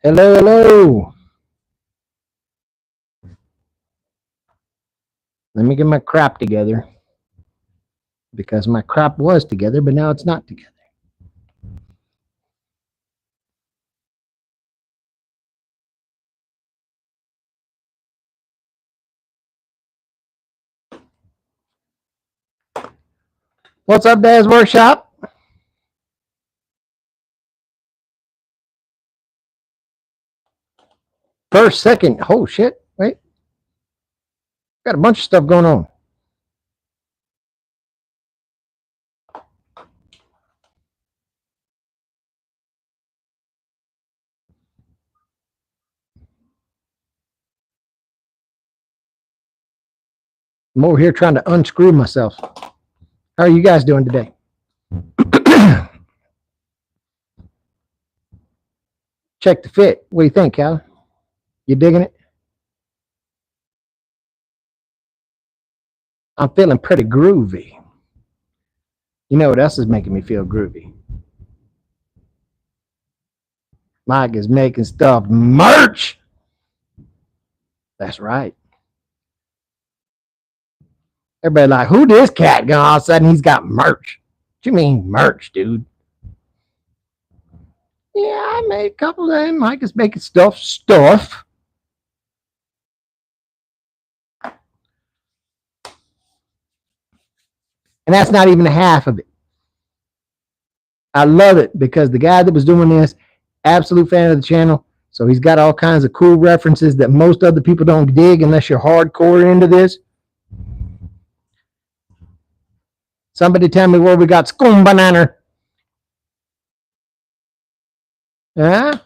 Hello, hello. Let me get my crap together because my crap was together, but now it's not together. What's up, Dad's Workshop? First, second. Oh, shit. Wait. Got a bunch of stuff going on. I'm over here trying to unscrew myself. How are you guys doing today? Check the fit. What do you think, Cal? You digging it? I'm feeling pretty groovy. You know what else is making me feel groovy? Mike is making stuff merch. That's right. Everybody like, who this cat? Going all of a sudden he's got merch. What you mean merch, dude? Yeah, I made a couple of them. Mike is making stuff. And that's not even a half of it. I love it because the guy that was doing this, absolute fan of the channel. So he's got all kinds of cool references that most other people don't dig unless you're hardcore into this. Somebody tell me where we got Scoom Banana. Huh?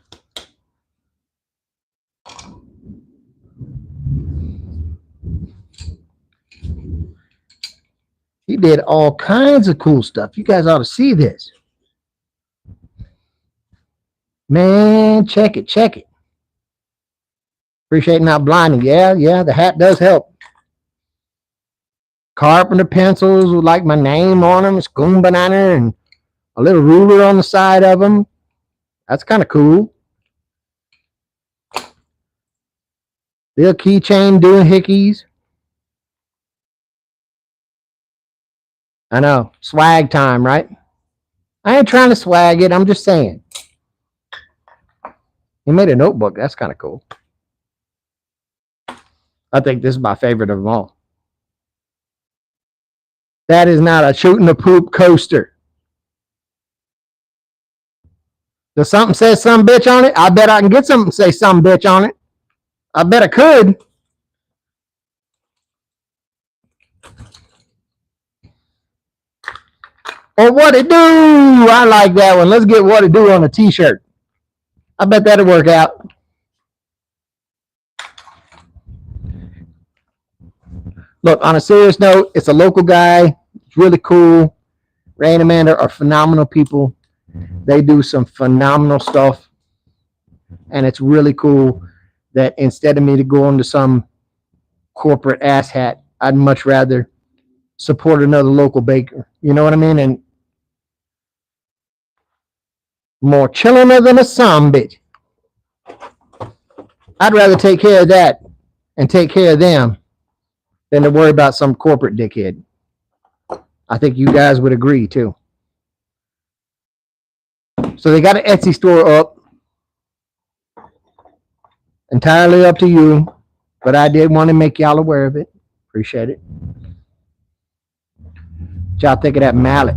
He did all kinds of cool stuff. You guys ought to see this. Man, check it, check it. Appreciate not blinding. Yeah, the hat does help. Carpenter pencils with like my name on them, Scoom Banana, and a little ruler on the side of them. That's kind of cool. Little keychain doing hickeys. I know. Swag time, right? I ain't trying to swag it. I'm just saying. He made a notebook. That's kind of cool. I think this is my favorite of them all. That is not a shooting the poop coaster. Does something say some bitch on it? I bet I can get something say some bitch on it. I bet I could. Or what it do? I like that one. Let's get what it do on a t-shirt. I bet that'll work out. Look, on a serious note, it's a local guy. It's really cool. Ray and Amanda are phenomenal people. They do some phenomenal stuff. And it's really cool that instead of me to go into some corporate ass hat, I'd much rather support another local baker. You know what I mean? And more chilling than a some bitch. I'd rather take care of that and take care of them than to worry about some corporate dickhead. I think you guys would agree too. So they got an Etsy store up. Entirely up to you. But I did want to make y'all aware of it. Appreciate it. What y'all think of that mallet?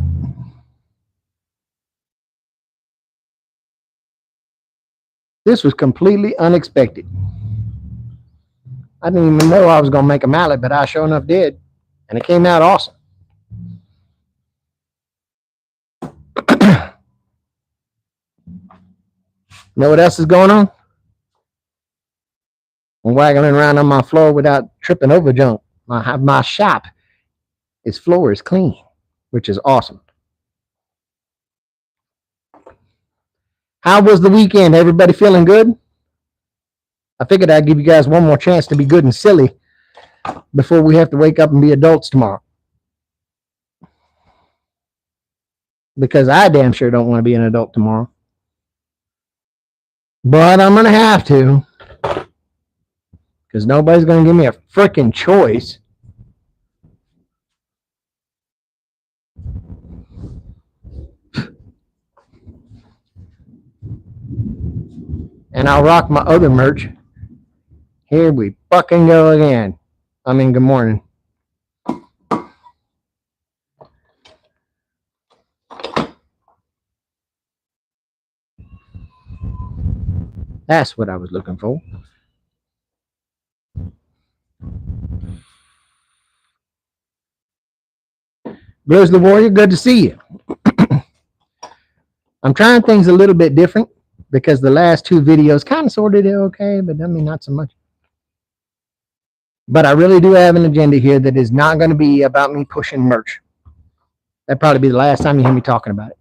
This was completely unexpected. I didn't even know I was going to make a mallet, but I sure enough did. And it came out awesome. Know what else is going on? I'm waggling around on my floor without tripping over junk. My shop, its floor is clean, which is awesome. How was the weekend? Everybody feeling good? I figured I'd give you guys one more chance to be good and silly before we have to wake up and be adults tomorrow. Because I damn sure don't want to be an adult tomorrow. But I'm going to have to, because nobody's going to give me a freaking choice. And I'll rock my other merch. Here we fucking go again. I mean, good morning. That's what I was looking for. Blues the Warrior, good to see you. I'm trying things a little bit different because the last two videos kind of sort of did okay, but I mean, not so much. But I really do have an agenda here that is not going to be about me pushing merch. That'd probably be the last time you hear me talking about it.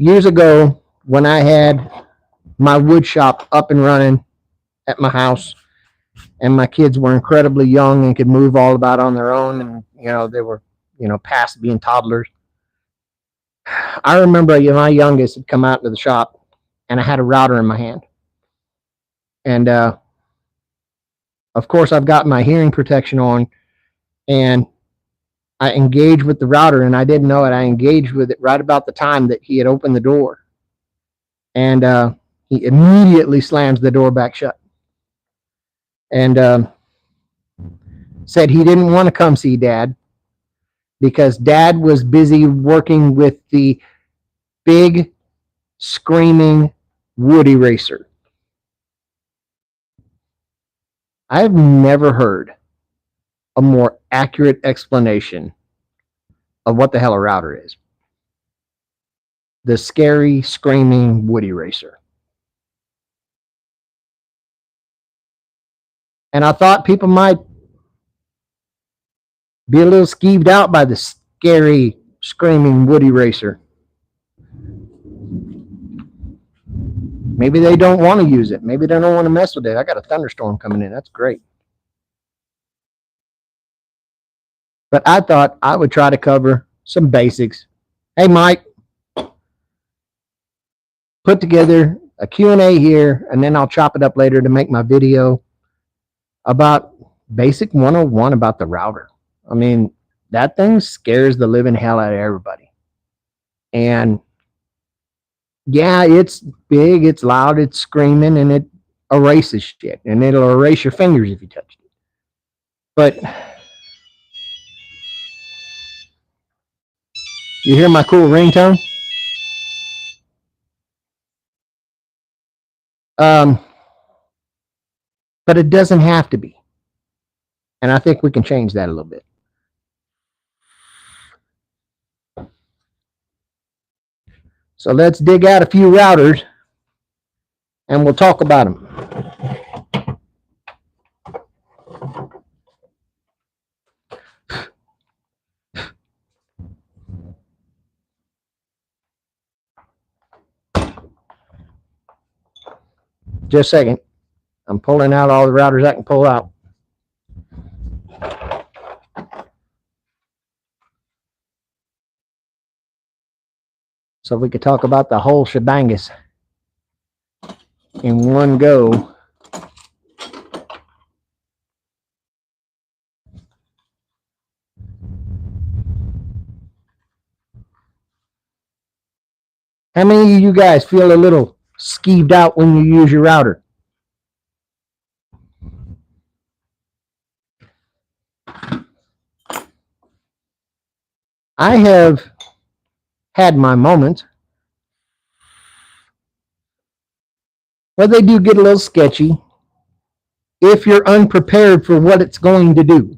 Years ago, when I had my wood shop up and running at my house, and my kids were incredibly young and could move all about on their own, and they were past being toddlers. I remember my youngest had come out to the shop, and I had a router in my hand, and of course I've got my hearing protection on, and I engaged with the router, and I didn't know it. I engaged with it right about the time that he had opened the door, and he immediately slams the door back shut, and said he didn't want to come see Dad because Dad was busy working with the big screaming wood eraser. I've never heard a more accurate explanation of what the hell a router is. The scary, screaming wood eraser. And I thought people might be a little skeeved out by the scary, screaming wood eraser. Maybe they don't want to use it. Maybe they don't want to mess with it. I got a thunderstorm coming in. That's great. But I thought I would try to cover some basics. Hey, Mike, put together a Q&A here, and then I'll chop it up later to make my video about basic 101 about the router. I mean, that thing scares the living hell out of everybody. And yeah, it's big, it's loud, it's screaming, and it erases shit. And it'll erase your fingers if you touch it. But you hear my cool ringtone? But it doesn't have to be. And I think we can change that a little bit. So let's dig out a few routers and we'll talk about them. Just a second. I'm pulling out all the routers I can pull out. So we could talk about the whole shebangus in one go. How many of you guys feel a little skeeved out when you use your router? I have had my moments where they do get a little sketchy if you're unprepared for what it's going to do.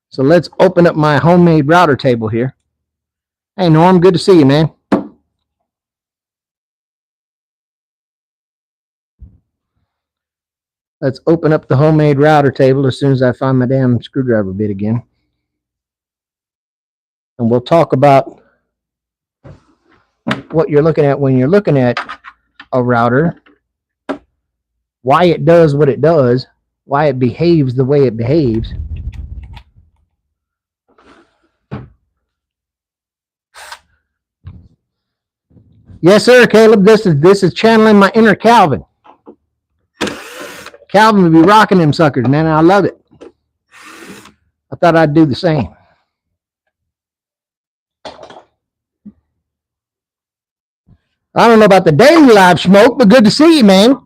So let's open up my homemade router table here. Hey, Norm, good to see you, man. Let's open up the homemade router table as soon as I find my damn screwdriver bit again. And we'll talk about what you're looking at when you're looking at a router, why it does what it does, why it behaves the way it behaves. Yes, sir, Caleb. This is channeling my inner Calvin. Calvin would be rocking them suckers, man. I love it. I thought I'd do the same. I don't know about the daily live smoke, but good to see you, man.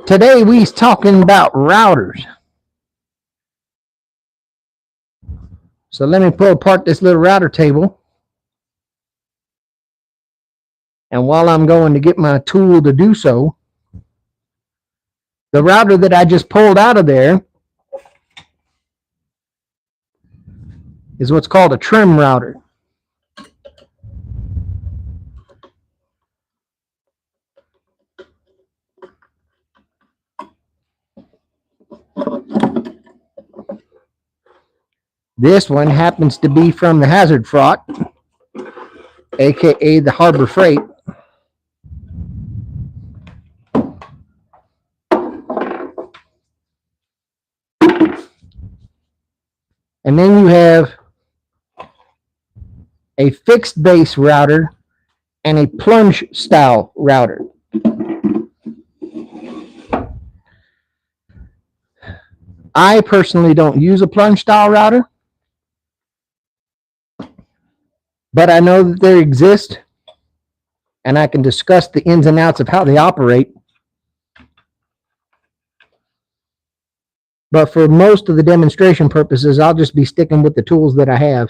Today we's talking about routers. So let me pull apart this little router table. And while I'm going to get my tool to do so, the router that I just pulled out of there is what's called a trim router. This one happens to be from the Hazard Fraught, aka the Harbor Freight. And then you have a fixed base router and a plunge style router. I personally don't use a plunge style router, but I know that they exist, and I can discuss the ins and outs of how they operate. But for most of the demonstration purposes, I'll just be sticking with the tools that I have.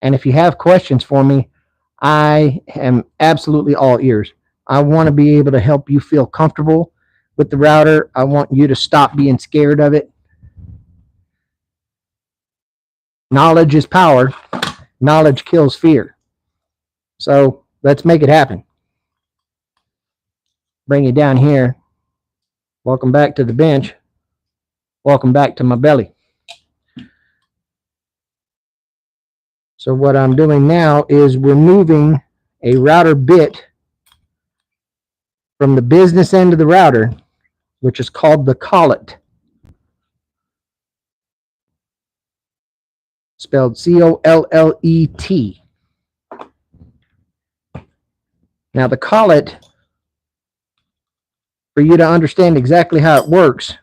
And if you have questions for me, I am absolutely all ears. I want to be able to help you feel comfortable with the router. I want you to stop being scared of it. Knowledge is power. Knowledge kills fear. So let's make it happen. Bring you down here. Welcome back to the bench. Welcome back to my belly. So what I'm doing now is removing a router bit from the business end of the router, which is called the collet. Spelled C-O-L-L-E-T. Now the collet, for you to understand exactly how it works,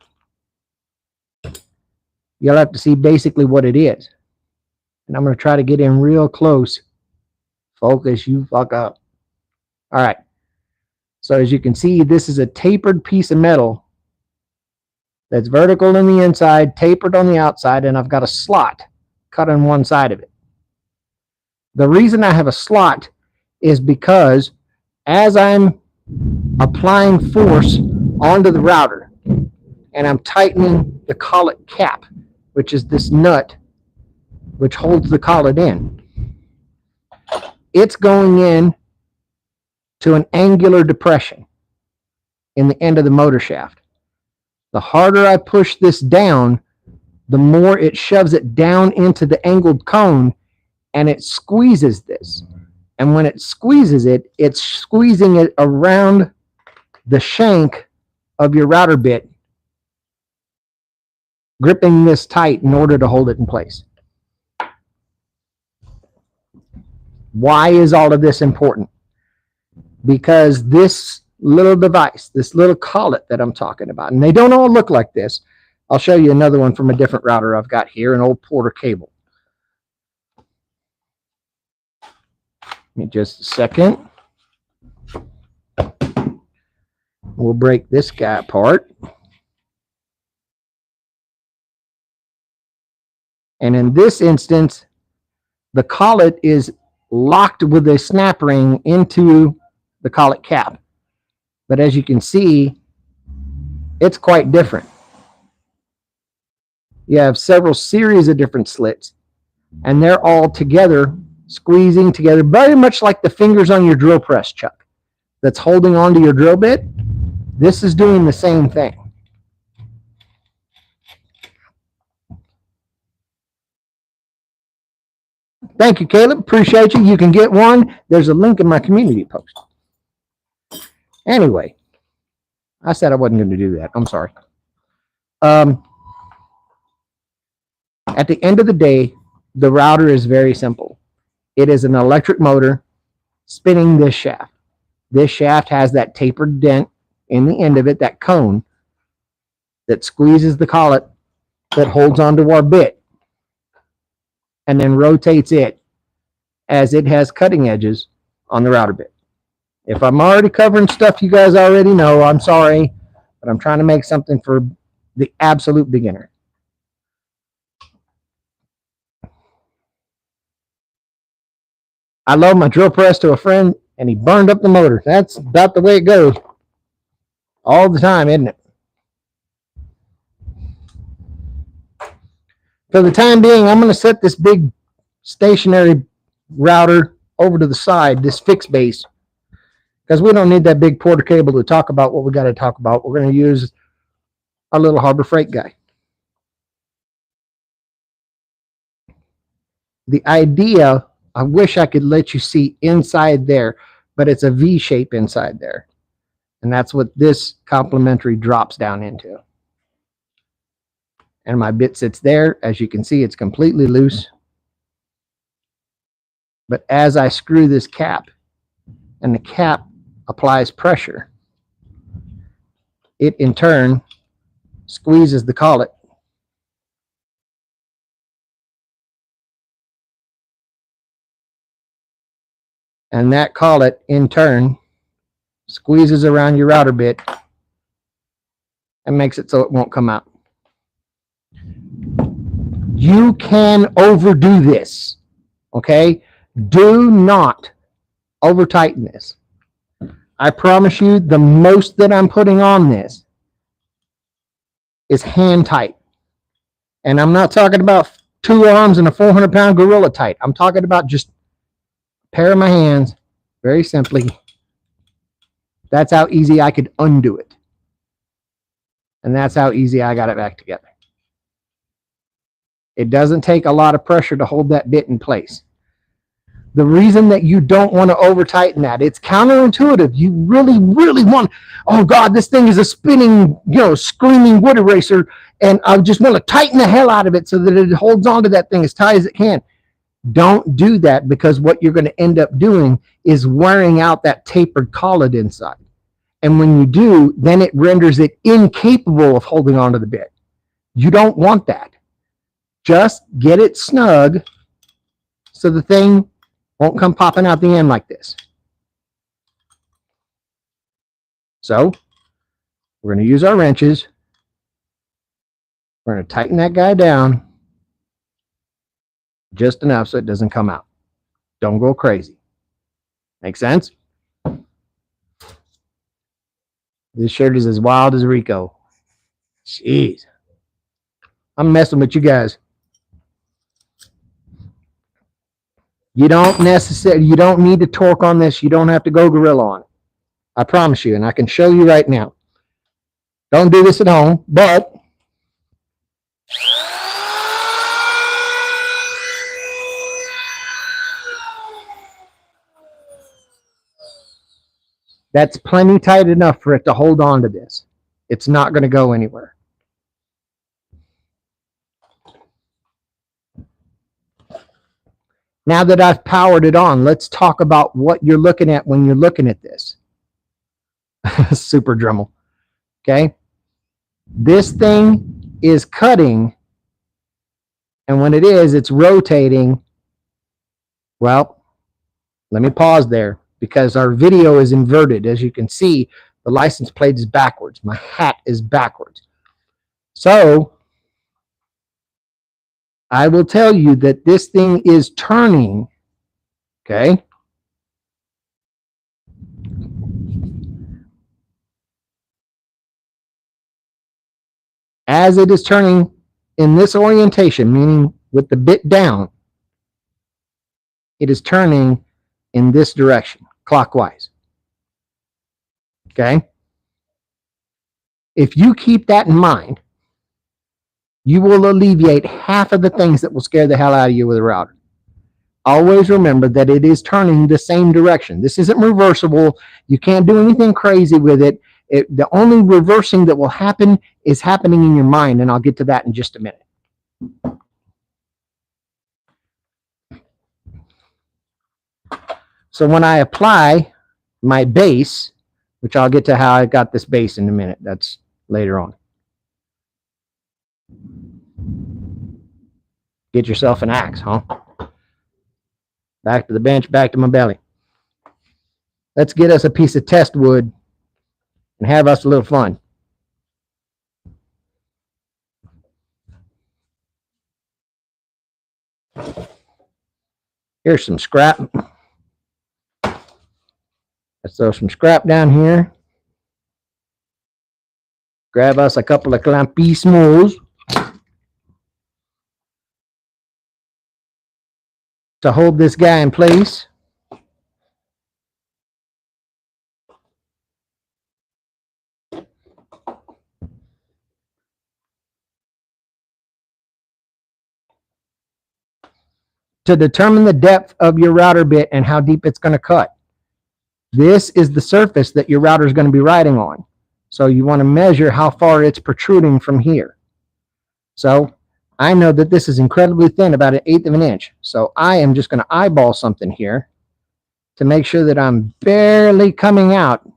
you'll have to see basically what it is. And I'm going to try to get in real close. Focus, you fuck up. All right. So as you can see, this is a tapered piece of metal that's vertical on the inside, tapered on the outside, and I've got a slot cut on one side of it. The reason I have a slot is because as I'm applying force onto the router and I'm tightening the collet cap, which is this nut which holds the collet in, it's going in to an angular depression in the end of the motor shaft. The harder I push this down, the more it shoves it down into the angled cone, and it squeezes this. And when it squeezes it, it's squeezing it around the shank of your router bit, gripping this tight in order to hold it in place. Why is all of this important? Because this little device, this little collet that I'm talking about, and they don't all look like this. I'll show you another one from a different router I've got here, an old Porter cable. Give me just a second. We'll break this guy apart. And in this instance, the collet is locked with a snap ring into the collet cap. But as you can see, it's quite different. You have several series of different slits, and they're all together, squeezing together, very much like the fingers on your drill press, Chuck, that's holding onto your drill bit. This is doing the same thing. Thank you, Caleb. Appreciate you. You can get one. There's a link in my community post. Anyway, I said I wasn't going to do that. I'm sorry. At the end of the day, the router is very simple. It is an electric motor spinning this shaft. This shaft has that tapered dent in the end of it, that cone that squeezes the collet that holds onto our bit and then rotates it as it has cutting edges on the router bit. If I'm already covering stuff you guys already know, I'm sorry, but I'm trying to make something for the absolute beginner. I loaned my drill press to a friend and he burned up the motor. That's about the way it goes all the time, isn't it? For the time being, I'm going to set this big stationary router over to the side, this fixed base, because we don't need that big Porter cable to talk about what we got to talk about. We're going to use our little Harbor Freight guy. The idea, I wish I could let you see inside there, but it's a V shape inside there. And that's what this complementary drops down into. And my bit sits there. As you can see, it's completely loose. But as I screw this cap, and the cap applies pressure, it in turn squeezes the collet. And that collet in turn squeezes around your router bit and makes it so it won't come out. You can overdo this, okay? Do not over tighten this. I promise you, the most that I'm putting on this is hand tight. And I'm not talking about 2 arms and a 400-pound gorilla tight. I'm talking about just a pair of my hands, very simply. That's how easy I could undo it. And that's how easy I got it back together. It doesn't take a lot of pressure to hold that bit in place. The reason that you don't want to over tighten that, it's counterintuitive. You really, really want, oh God, this thing is a spinning, screaming wood eraser, and I just want to tighten the hell out of it so that it holds on to that thing as tight as it can. Don't do that, because what you're going to end up doing is wearing out that tapered collet inside. And when you do, then it renders it incapable of holding on to the bit. You don't want that. Just get it snug so the thing won't come popping out the end like this. So we're going to use our wrenches. We're going to tighten that guy down just enough so it doesn't come out. Don't go crazy. Make sense? This shirt is as wild as Rico. Jeez. I'm messing with you guys. You don't need to torque on this. You don't have to go gorilla on it. I promise you, and I can show you right now. Don't do this at home, but that's plenty tight enough for it to hold on to this. It's not going to go anywhere. Now that I've powered it on, let's talk about what you're looking at when you're looking at this. Super Dremel. Okay? This thing is cutting, and when it is, it's rotating. Well, let me pause there, because our video is inverted. As you can see, the license plate is backwards. My hat is backwards. So I will tell you that this thing is turning, okay? As it is turning in this orientation, meaning with the bit down, it is turning in this direction, clockwise. Okay? If you keep that in mind, you will alleviate half of the things that will scare the hell out of you with a router. always remember that it is turning the same direction. This isn't reversible. You can't do anything crazy with it. The only reversing that will happen is happening in your mind, and I'll get to that in just a minute. So when I apply my base, which I'll get to how I got this base in a minute, that's later on. Get yourself an axe, huh? Back to the bench, back to my belly. Let's get us a piece of test wood and have us a little fun. Here's some scrap. Let's throw some scrap down here. Grab us a couple of clampismos to hold this guy in place. To determine the depth of your router bit and how deep it's going to cut. This is the surface that your router is going to be riding on. So you want to measure how far it's protruding from here. So I know that this is incredibly thin, about 1/8 of an inch. So I am just going to eyeball something here to make sure that I'm barely coming out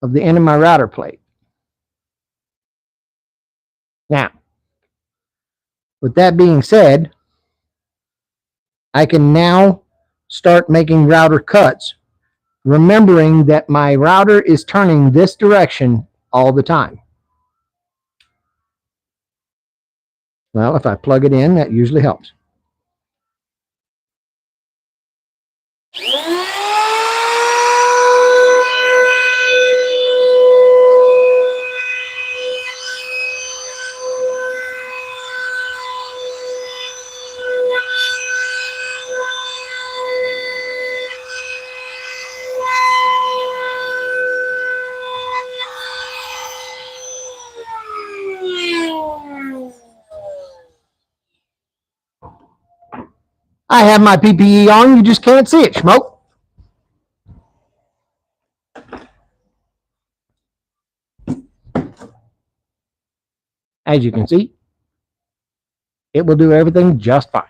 of the end of my router plate. Now, with that being said, I can now start making router cuts, remembering that my router is turning this direction all the time. Well, if I plug it in, that usually helps. I have my PPE on, you just can't see it, schmoke. As you can see, it will do everything just fine.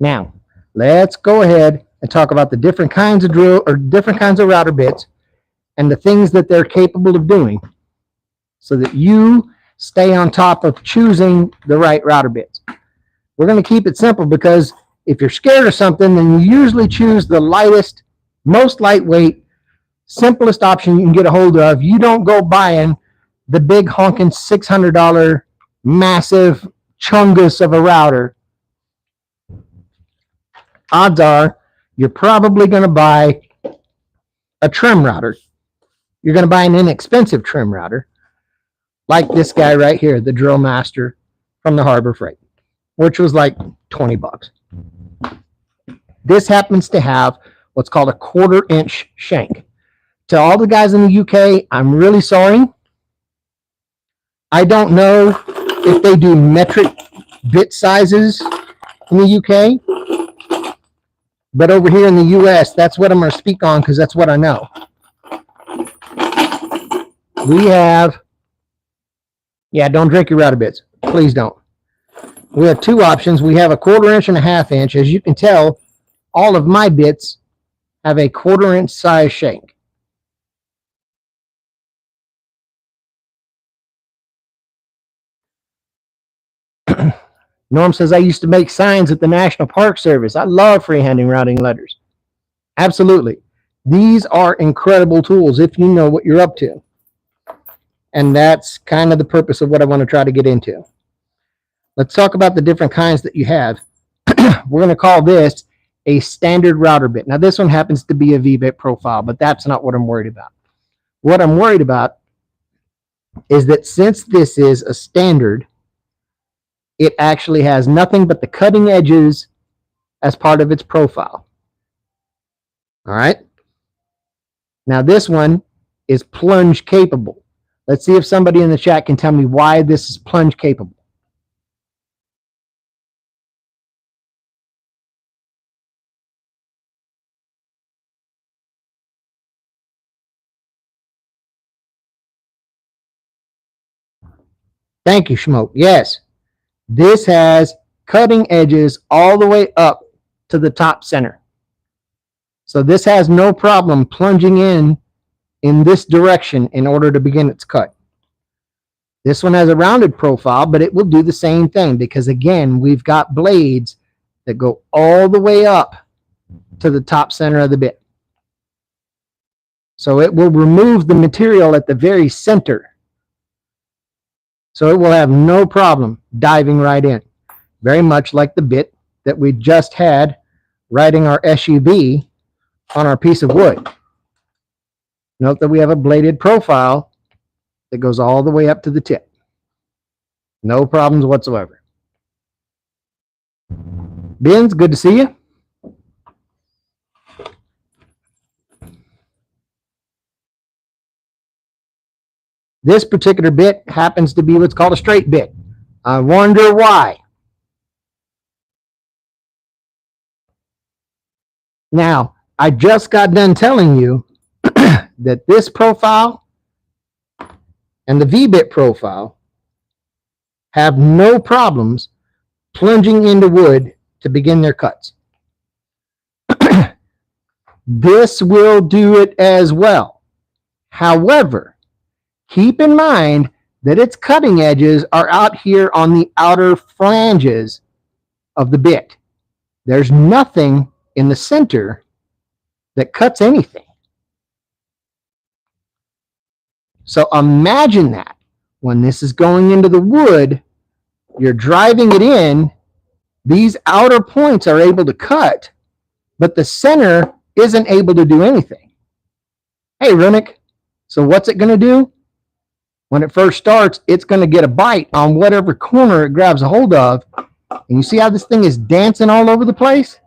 Now, let's go ahead and talk about the different kinds of drill or different kinds of router bits and the things that they're capable of doing so that you stay on top of choosing the right router bits. We're going to keep it simple because if you're scared of something, then you usually choose the lightest, most lightweight, simplest option you can get a hold of. You don't go buying the big honking $600 massive chungus of a router. Odds are you're probably going to buy a trim router. You're going to buy an inexpensive trim router like this guy right here, the Drill Master from the Harbor Freight, which was like 20 bucks. This happens to have what's called a 1/4 inch shank. To all the guys in the UK, I'm really sorry. I don't know if they do metric bit sizes in the UK, but over here in the US, that's what I'm going to speak on because that's what I know. We have, yeah, don't drink your router bits. Please don't. We have two options. We have a 1/4 inch and a 1/2 inch. As you can tell, all of my bits have a 1/4 inch size shank. Norm says, I used to make signs at the National Park Service. I love freehanding routing letters. Absolutely. These are incredible tools if you know what you're up to. And that's kind of the purpose of what I want to try to get into. Let's talk about the different kinds that you have. We're going to call this a standard router bit. Now, this one happens to be a V-bit profile, but that's not what I'm worried about. What I'm worried about is that since this is a standard, it actually has nothing but the cutting edges as part of its profile. All right. Now, this one is plunge capable. Let's see if somebody in the chat can tell me why this is plunge capable. Thank you, Schmoke. Yes, this has cutting edges all the way up to the top center. So this has no problem plunging in this direction in order to begin its cut. This one has a rounded profile, but it will do the same thing because, again, we've got blades that go all the way up to the top center of the bit. So it will remove the material at the very center. So it will have no problem diving right in. Very much like the bit that we just had riding our SUV on our piece of wood. Note that we have a bladed profile that goes all the way up to the tip. No problems whatsoever. Benz, good to see you. This particular bit happens to be what's called a straight bit. I wonder why. Now, I just got done telling you that this profile and the V-bit profile have no problems plunging into wood to begin their cuts. This will do it as well. However, keep in mind that its cutting edges are out here on the outer flanges of the bit. There's nothing in the center that cuts anything. So imagine that when this is going into the wood, you're driving it in, these outer points are able to cut, but the center isn't able to do anything. Hey, Runick, so what's it going to do? When it first starts, it's going to get a bite on whatever corner it grabs a hold of. And you see how this thing is dancing all over the place?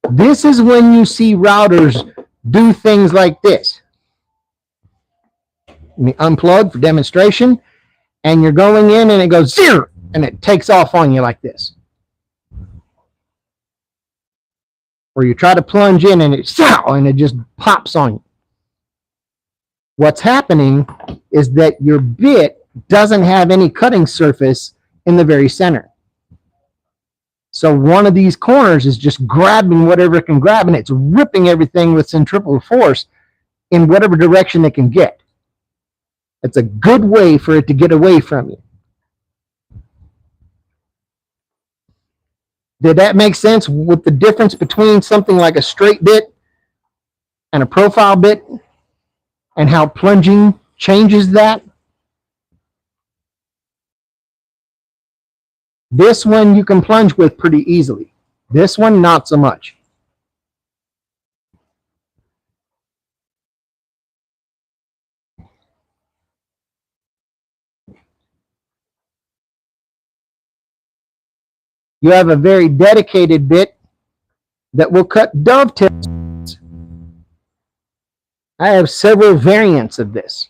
This is when you see routers do things like this. Let me unplug for demonstration. And you're going in and it goes zero, and it takes off on you like this. Or you try to plunge in and it just pops on you. What's happening is that your bit doesn't have any cutting surface in the very center. So one of these corners is just grabbing whatever it can grab, and it's ripping everything with centrifugal force in whatever direction it can get. It's a good way for it to get away from you. Did that make sense with the difference between something like a straight bit and a profile bit and how plunging changes that? This one you can plunge with pretty easily. This one, not so much. You have a very dedicated bit that will cut dovetails. I have several variants of this.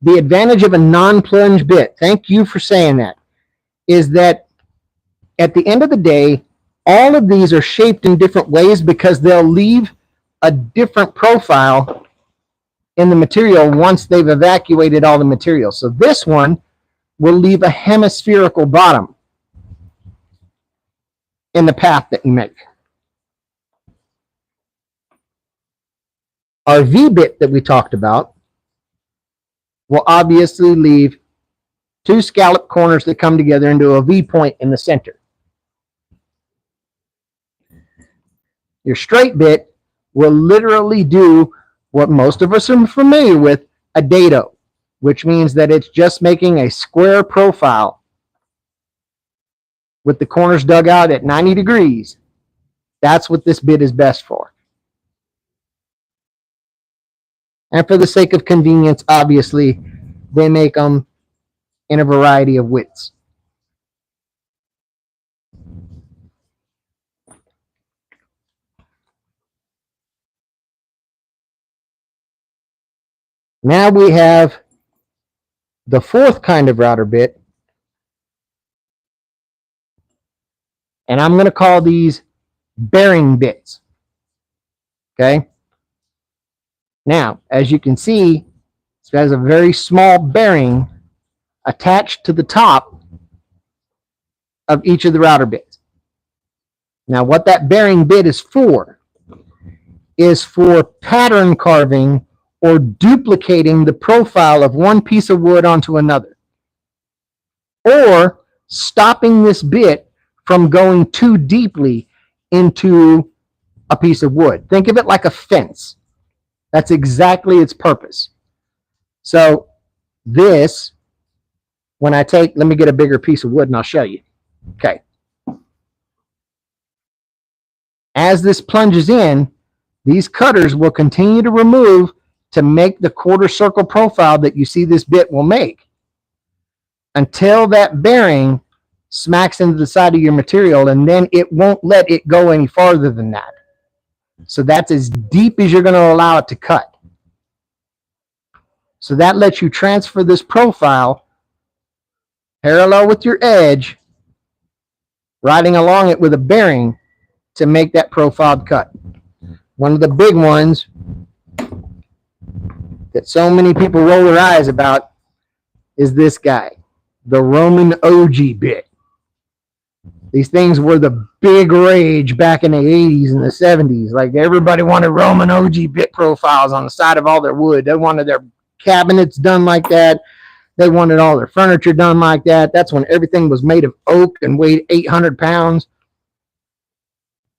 The advantage of a non-plunge bit, thank you for saying that, is that at the end of the day, all of these are shaped in different ways because they'll leave a different profile in the material once they've evacuated all the material. So this one will leave a hemispherical bottom in the path that you make. Our V-bit that we talked about will obviously leave two scallop corners that come together into a V point in the center. Your straight bit will literally do what most of us are familiar with, a dado, which means that it's just making a square profile with the corners dug out at 90 degrees. That's what this bit is best for. And for the sake of convenience, obviously, they make them in a variety of widths. Now we have the fourth kind of router bit, and I'm going to call these bearing bits. Okay? Now, as you can see, So it has a very small bearing attached to the top of each of the router bits. Now, what that bearing bit is for pattern carving or duplicating the profile of one piece of wood onto another, or stopping this bit from going too deeply into a piece of wood. Think of it like a fence. That's exactly its purpose. So this, when I take, let me get a bigger piece of wood and I'll show you. Okay. As this plunges in, these cutters will continue to remove to make the quarter circle profile that you see this bit will make until that bearing smacks into the side of your material, and then it won't let it go any farther than that. So that's as deep as you're going to allow it to cut. So that lets you transfer this profile parallel with your edge, riding along it with a bearing to make that profiled cut. One of the big ones that so many people roll their eyes about is this guy, the Roman OG bit. These things were the big rage back in the 80s and the 70s. Like, everybody wanted Roman OG bit profiles on the side of all their wood. They wanted their cabinets done like that. They wanted all their furniture done like that. That's when everything was made of oak and weighed 800 pounds.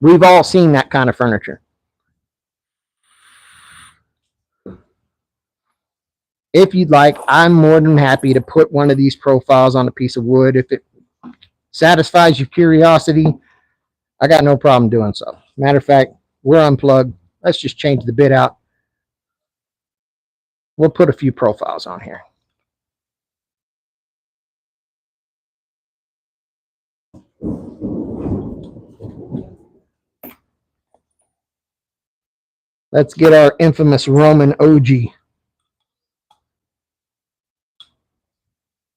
We've all seen that kind of furniture. If you'd like, I'm more than happy to put one of these profiles on a piece of wood. If it satisfies your curiosity, I got no problem doing so. Matter of fact, we're unplugged. Let's just change the bit out. We'll put a few profiles on here. Let's get our infamous Roman OG.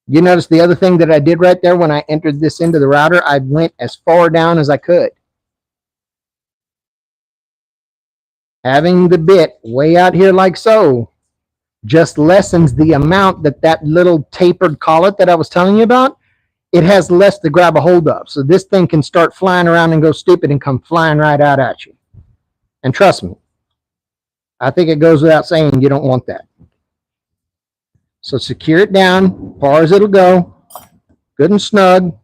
You notice the other thing that I did right there when I entered this into the router, I went as far down as I could. Having the bit way out here like so just lessens the amount that little tapered collet that I was telling you about, it has less to grab a hold of. So this thing can start flying around and go stupid and come flying right out at you. And trust me, I think it goes without saying you don't want that. So secure it down as far as it'll go, good and snug.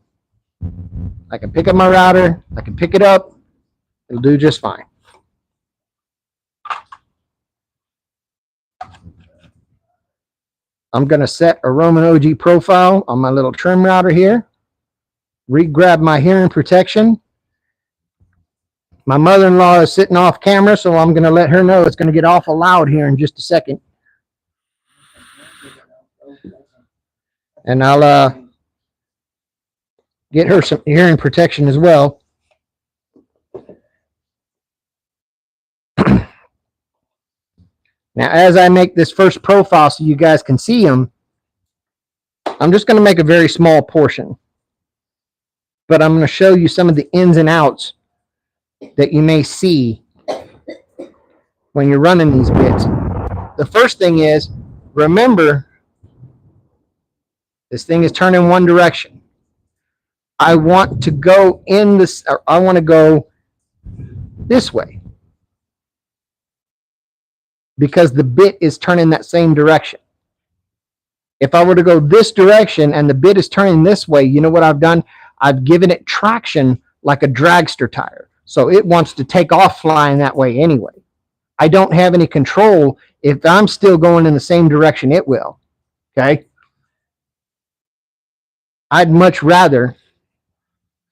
I can pick up my router, I can pick it up, it'll do just fine. I'm going to set a Roman OG profile on my little trim router here. Re-grab my hearing protection. My mother-in-law is sitting off camera, so I'm going to let her know it's going to get awful loud here in just a second. And I'll get her some hearing protection as well. Now, as I make this first profile so you guys can see them, I'm just going to make a very small portion. But I'm going to show you some of the ins and outs that you may see when you're running these bits. The first thing is, remember, this thing is turning one direction. I want to go in this, or I want to go this way, because the bit is turning that same direction. If I were to go this direction and the bit is turning this way, you know what I've done? I've given it traction like a dragster tire. So it wants to take off flying that way anyway. I don't have any control. If I'm still going in the same direction, it will. Okay? I'd much rather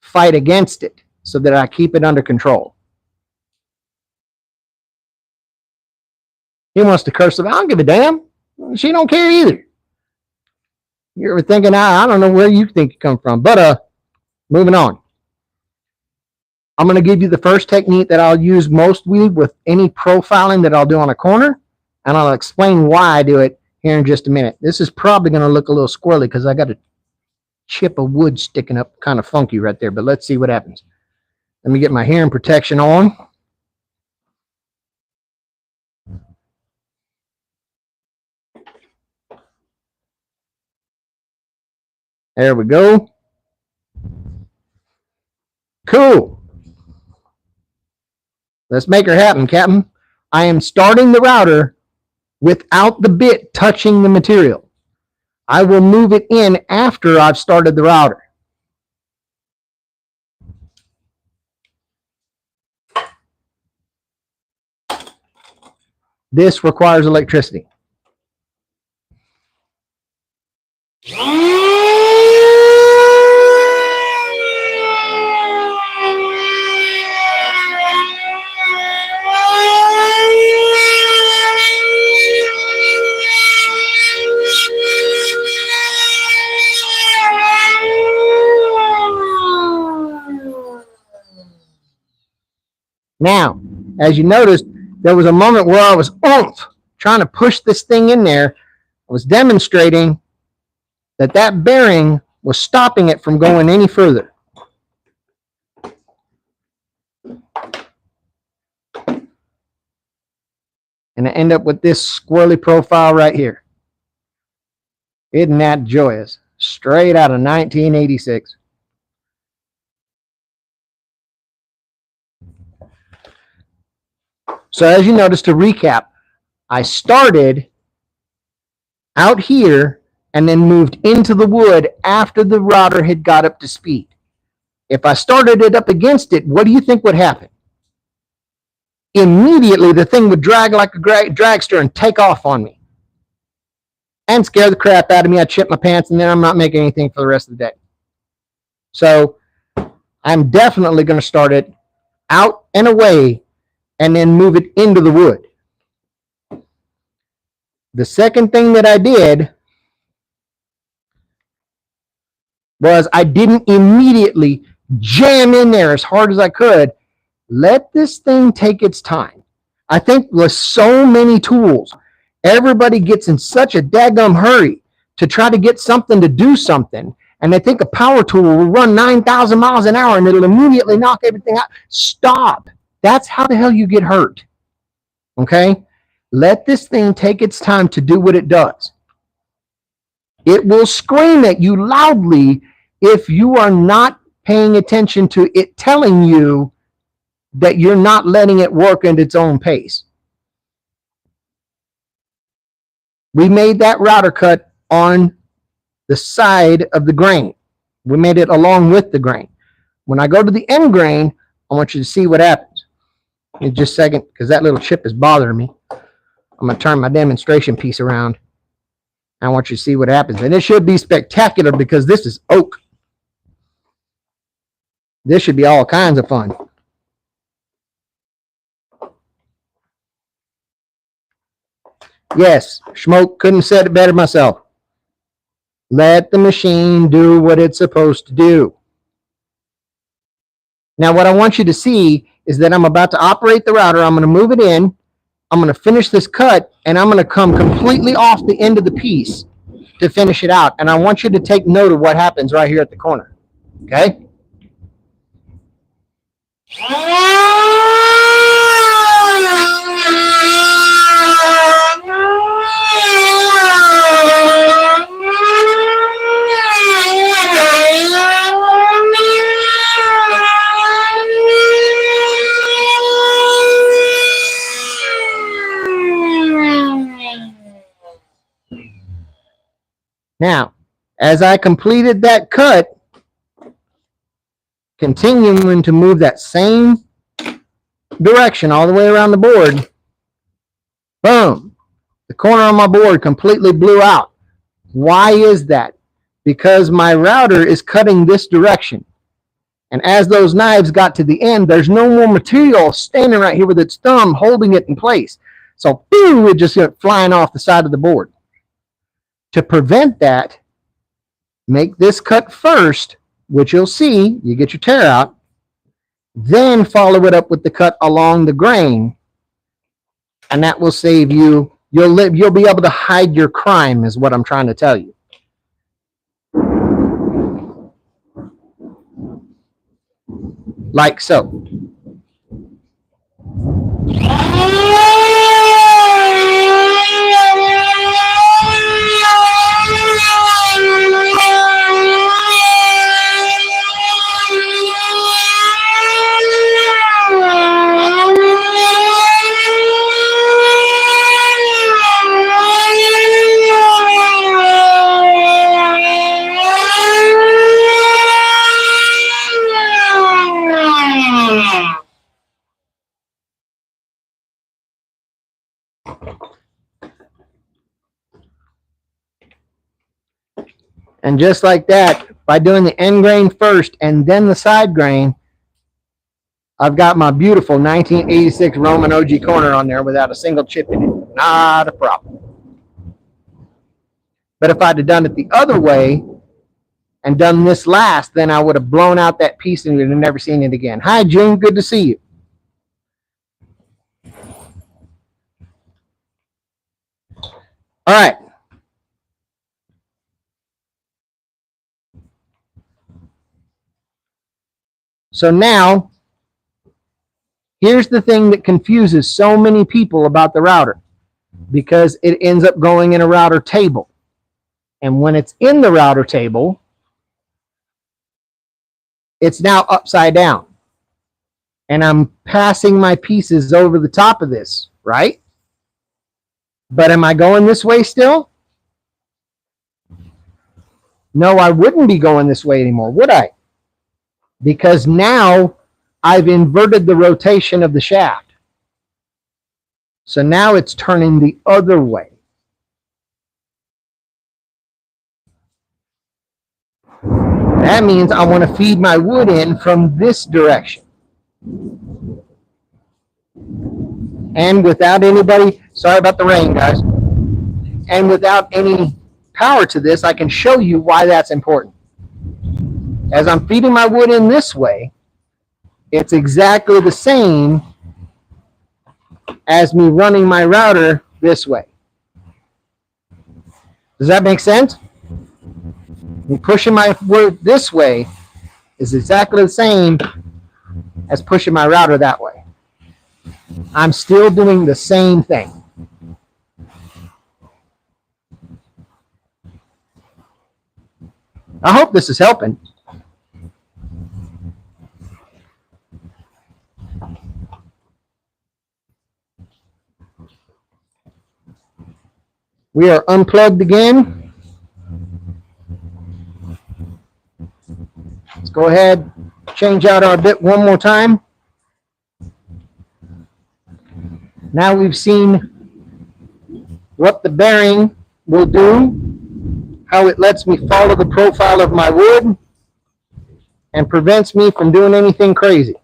fight against it so that I keep it under control. He wants to curse about, I don't give a damn. She don't care either. You're thinking, I don't know where you think it come from. But moving on. I'm going to give you the first technique that I'll use mostly with any profiling that I'll do on a corner. And I'll explain why I do it here in just a minute. This is probably going to look a little squirrely because I got a chip of wood sticking up kind of funky right there. But let's see what happens. Let me get my hearing protection on. There we go. Cool. Let's make her happen, Captain. I am starting the router without the bit touching the material. I will move it in after I've started the router. This requires electricity. Now, as you noticed, there was a moment where I was trying to push this thing in there. I was demonstrating that that bearing was stopping it from going any further. And I end up with this squirrely profile right here. Isn't that joyous? Straight out of 1986. So as you notice, to recap, I started out here and then moved into the wood after the router had got up to speed. If I started it up against it, what do you think would happen? Immediately, the thing would drag like a dragster and take off on me and scare the crap out of me. I'd shit my pants, and then I'm not making anything for the rest of the day. So I'm definitely going to start it out and away and then move it into the wood. The second thing that I did was I didn't immediately jam in there as hard as I could. Let this thing take its time. I think with so many tools, everybody gets in such a daggum hurry to try to get something to do something, and they think a power tool will run 9,000 miles an hour and it'll immediately knock everything out. Stop. That's how the hell you get hurt. Okay? Let this thing take its time to do what it does. It will scream at you loudly if you are not paying attention to it telling you that you're not letting it work at its own pace. We made that router cut on the side of the grain. We made it along with the grain. When I go to the end grain, I want you to see what happens. In just a second, because that little chip is bothering me. I'm going to turn my demonstration piece around. I want you to see what happens. And it should be spectacular because this is oak. This should be all kinds of fun. Yes, Schmoke couldn't have said it better myself. Let the machine do what it's supposed to do. Now, what I want you to see is that I'm about to operate the router. I'm going to move it in. I'm going to finish this cut, and I'm going to come completely off the end of the piece to finish it out. And I want you to take note of what happens right here at the corner. Okay? Now, as I completed that cut, continuing to move that same direction all the way around the board, boom, the corner on my board completely blew out. Why is that? Because my router is cutting this direction. And as those knives got to the end, there's no more material standing right here with its thumb holding it in place. So, boom, it just went flying off the side of the board. To prevent that, make this cut first, which you'll see, you get your tear out, then follow it up with the cut along the grain, and that will save you. You'll be able to hide your crime, is what I'm trying to tell you. Like so. And just like that, by doing the end grain first and then the side grain, I've got my beautiful 1986 Roman OG corner on there without a single chip in it. Not a problem. But if I'd have done it the other way and done this last, then I would have blown out that piece and you'd have never seen it again. Hi, June. Good to see you. All right. So now, here's the thing that confuses so many people about the router, because it ends up going in a router table. And when it's in the router table, it's now upside down. And I'm passing my pieces over the top of this, right? But am I going this way still? No, I wouldn't be going this way anymore, would I? Because now I've inverted the rotation of the shaft. So now it's turning the other way. That means I want to feed my wood in from this direction. And without anybody, sorry about the rain, guys. And without any power to this, I can show you why that's important. As I'm feeding my wood in this way, it's exactly the same as me running my router this way. Does that make sense? Me pushing my wood this way is exactly the same as pushing my router that way. I'm still doing the same thing. I hope this is helping. We are unplugged again. Let's go ahead, change out our bit one more time. Now we've seen what the bearing will do, how it lets me follow the profile of my wood and prevents me from doing anything crazy.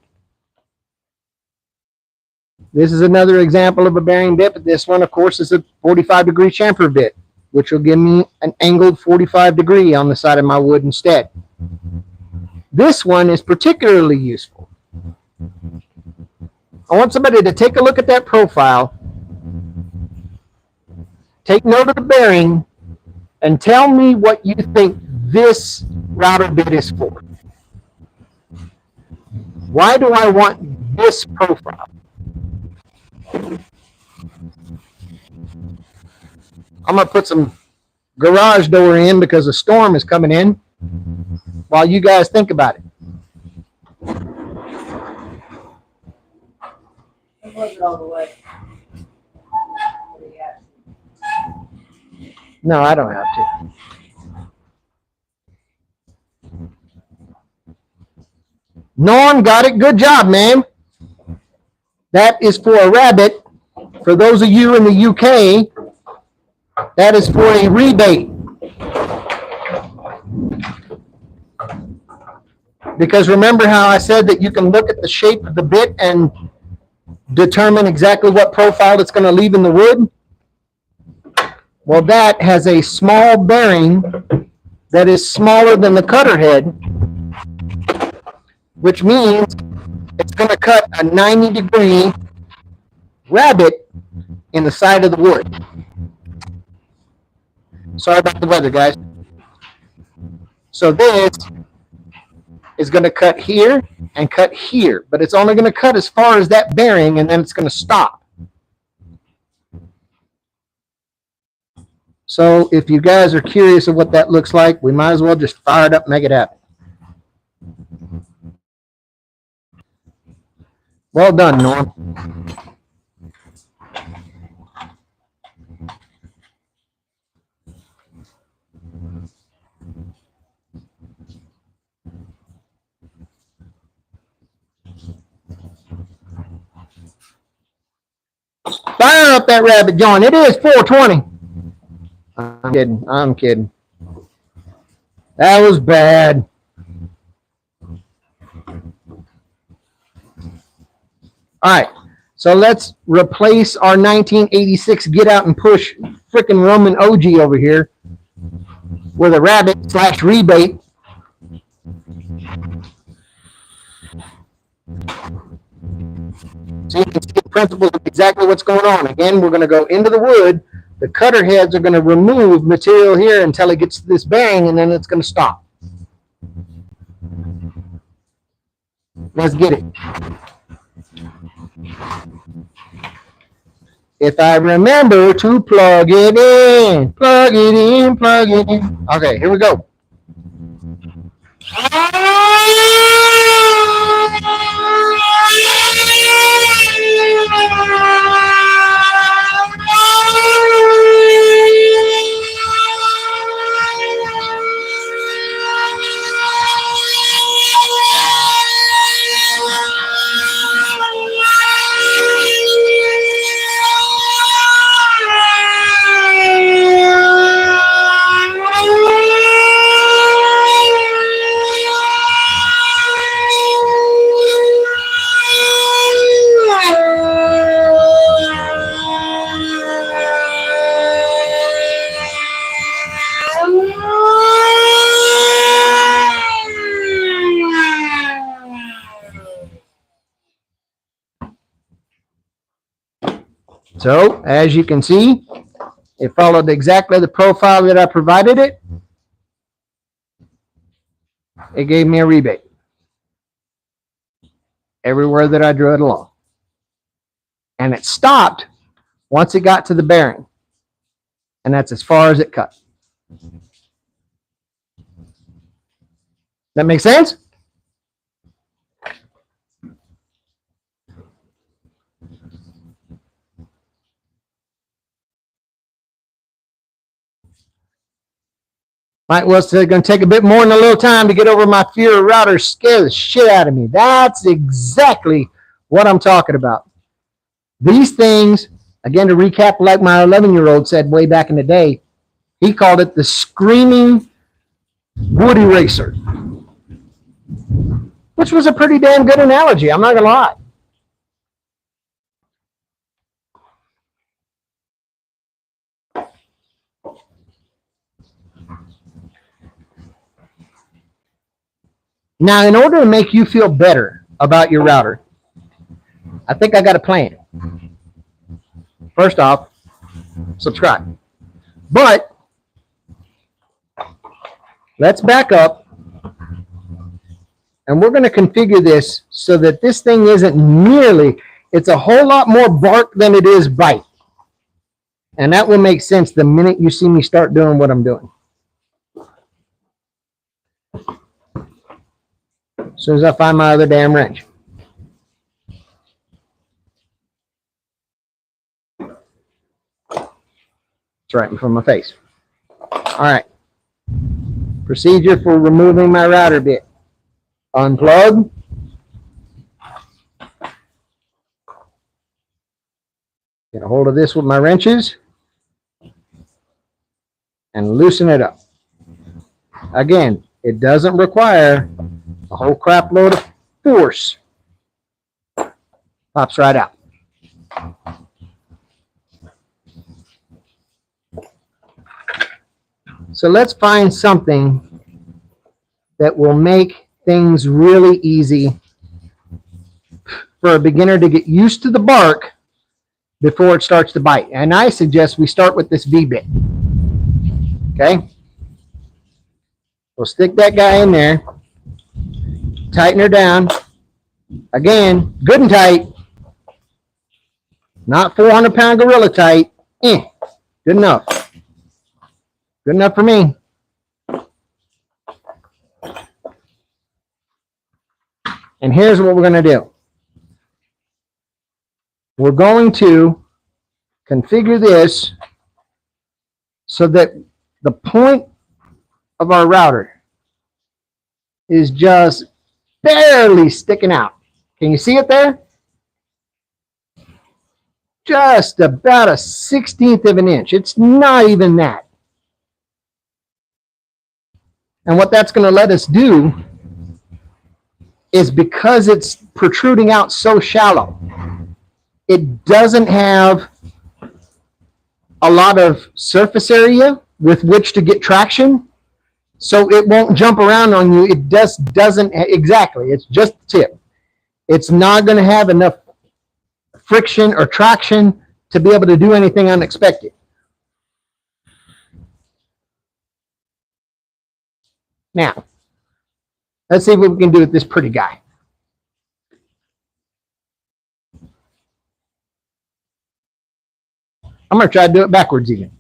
This is another example of a bearing bit, but this one, of course, is a 45-degree chamfer bit, which will give me an angled 45-degree on the side of my wood instead. This one is particularly useful. I want somebody to take a look at that profile, take note of the bearing, and tell me what you think this router bit is for. Why do I want this profile? I'm going to put some garage door in because a storm is coming in while you guys think about it. No, I don't have to. Norm, got it. Good job, man. That is for a rabbet. For those of you in the UK, that is for a rebate. Because remember how I said that you can look at the shape of the bit and determine exactly what profile it's going to leave in the wood? Well, that has a small bearing that is smaller than the cutter head, which means it's going to cut a 90-degree rabbet in the side of the wood. Sorry about the weather, guys. So this is going to cut here and cut here, but it's only going to cut as far as that bearing, and then it's going to stop. So if you guys are curious of what that looks like, we might as well just fire it up and make it happen. Well done, Norm. Fire up that rabbit joint. It is 420. I'm kidding. I'm kidding. That was bad. All right. So let's replace our 1986 Get Out and Push freaking Roman OG over here with a rabbit / rebate. So you can see the principles of exactly what's going on. Again, we're going to go into the wood. The cutter heads are going to remove material here until it gets to this bang, and then it's going to stop. Let's get it. If I remember to plug it in, plug it in, plug it in. Okay, here we go. So, as you can see, it followed exactly the profile that I provided it. It gave me a rebate everywhere that I drew it along. And it stopped once it got to the bearing. And that's as far as it cut. That make sense? Well, it's going to take a bit more than a little time to get over my fear of routers. Scare the shit out of me. That's exactly what I'm talking about. These things, again, to recap, like my 11-year-old said way back in the day, he called it the screaming wood eraser, which was a pretty damn good analogy. I'm not going to lie. Now, in order to make you feel better about your router, I think I got a plan. First off, subscribe. But let's back up, and we're going to configure this so that this thing isn't nearly, it's a whole lot more bark than it is bite. And that will make sense the minute you see me start doing what I'm doing. As soon as I find my other damn wrench. It's right in front of my face. All right. Procedure for removing my router bit. Unplug. Get a hold of this with my wrenches. And loosen it up. Again, it doesn't require a whole crap load of force. Pops right out. So let's find something that will make things really easy for a beginner to get used to the bark before it starts to bite. And I suggest we start with this V-bit. Okay? We'll stick that guy in there. Tighten her down. Again, good and tight. Not 400-pound gorilla tight. Good enough. Good enough for me. And here's what we're going to do. We're going to configure this so that the point of our router is just barely sticking out. Can you see it there? just about a 1/16 of an inch. It's not even that. And what that's going to let us do is, because it's protruding out so shallow, it doesn't have a lot of surface area with which to get traction, so it won't jump around on you. It just doesn't, exactly, it's just the tip. It's not going to have enough friction or traction to be able to do anything unexpected. Now, let's see what we can do with this pretty guy. I'm going to try to do it backwards even.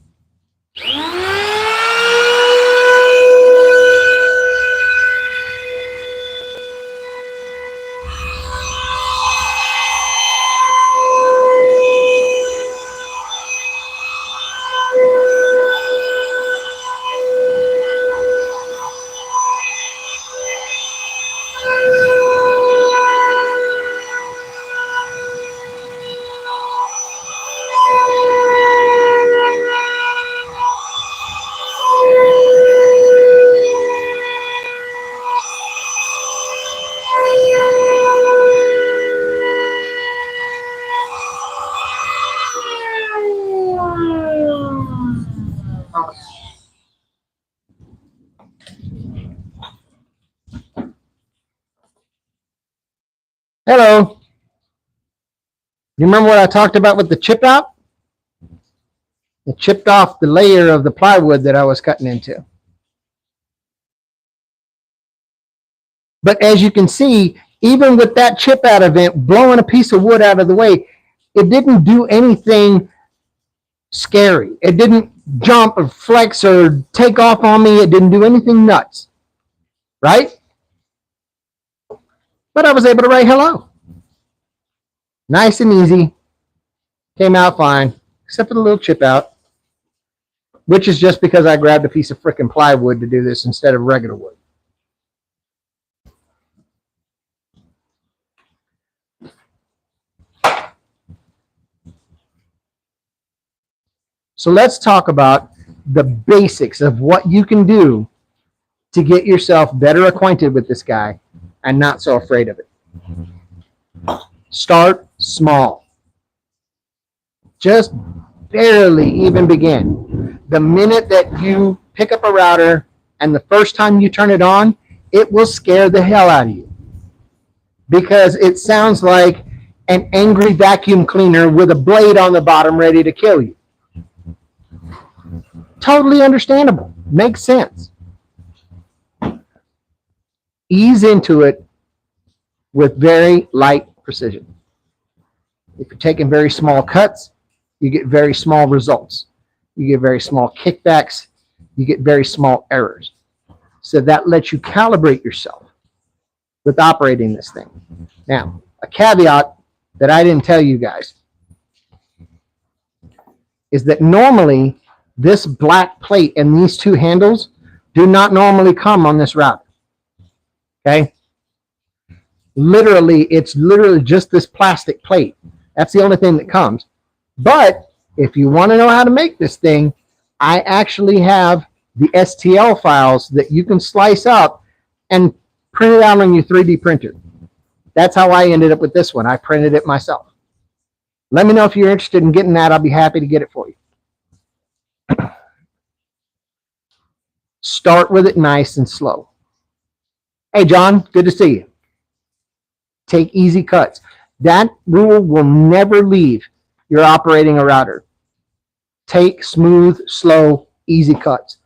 Hello. You remember what I talked about with the chip out? It chipped off the layer of the plywood that I was cutting into. But as you can see, even with that chip out event, blowing a piece of wood out of the way, it didn't do anything scary. It didn't jump or flex or take off on me. It didn't do anything nuts, right? But I was able to write hello. Nice and easy. Came out fine, except for the little chip out, which is just because I grabbed a piece of frickin' plywood to do this instead of regular wood. So let's talk about the basics of what you can do to get yourself better acquainted with this guy and not so afraid of it. Start small. Just barely even begin. The minute that you pick up a router and the first time you turn it on, it will scare the hell out of you, because it sounds like an angry vacuum cleaner with a blade on the bottom ready to kill you. Totally understandable. Makes sense. Ease into it with very light precision. If you're taking very small cuts, you get very small results. You get very small kickbacks. You get very small errors. So that lets you calibrate yourself with operating this thing. Now, a caveat that I didn't tell you guys is that normally this black plate and these two handles do not normally come on this router. Okay? Literally, it's literally just this plastic plate. That's the only thing that comes. But if you want to know how to make this thing, I actually have the STL files that you can slice up and print it out on your 3D printer. That's how I ended up with this one. I printed it myself. Let me know if you're interested in getting that. I'll be happy to get it for you. Start with it nice and slow. Hey, John, good to see you. Take easy cuts. That rule will never leave your operating a router. Take smooth, slow, easy cuts.